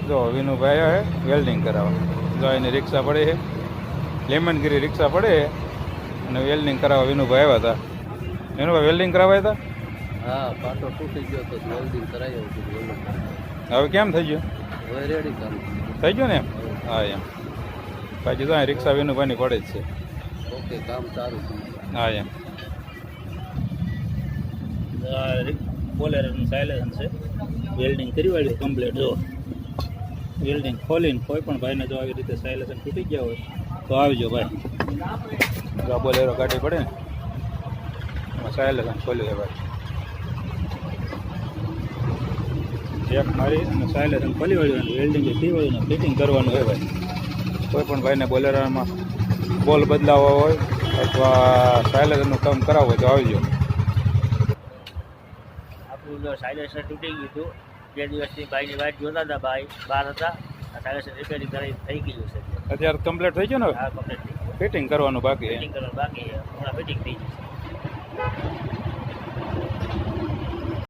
જો વિનુભાઈ આવે વેલ્ડિંગ કરાવવા. જો એની રિક્ષા પડે છે, લેમનગીરી રિક્ષા પડે અને વેલ્ડિંગ કરાવવા વિનુભાઈ આવ્યા હતા. વિનુભાઈ વેલ્ડિંગ કરાવ્યા હતા. હા, પાટો તૂટી ગયો તો વેલ્ડિંગ કરાવી આવ્યું. હવે કેમ થઈ ગયું? હવે રેડી કામ થઈ ગયું ને એમ? હા એમ. બાકી તો રિક્ષા વિનુભાઈની પડે જ છે. ઓકે, કામ સારું છે. હા એમ. બોલેરોનું સાયલેશન છે, વેલ્ડિંગ કરી વાળ્યું કમ્પ્લીટ. જો વેલ્ડિંગ ખોલીને કોઈ પણ ભાઈને જો આવી રીતે સાયલેશન તૂટી ગયા હોય તો આવજો ભાઈ. જો બોલેરો ગાડી પડે ને એમાં સાયલેશન ખોલ્યું છે ભાઈ. ચેક મારી અને સાયલેશન ખોલી વાળ્યું અને વેલ્ડિંગ થઈ વાળ્યું ને ફિટિંગ કરવાનું હોય ભાઈ. કોઈ પણ ભાઈને બોલેરામાં બોલ બદલાવવા હોય અથવા સાયલેશનનું કામ કરાવવું હોય તો આવજો. આપણું જો સાયલેશન તૂટી ગયું હતું, બે દિવસથી ભાઈની વાઇટ જોતા હતા, ભાઈ બહાર હતા. સાયલેશન રિપેરિંગ કરી થઈ ગયું છે. અત્યારે કમ્પ્લીટ થઈ ગયું ને? હા, કમ્પ્લીટ થઈ ગયું. ફિટિંગ કરવાનું બાકી છે. ફિટિંગ કરવાનું બાકી છે, હમણાં ફિટિંગ થઈ જશે.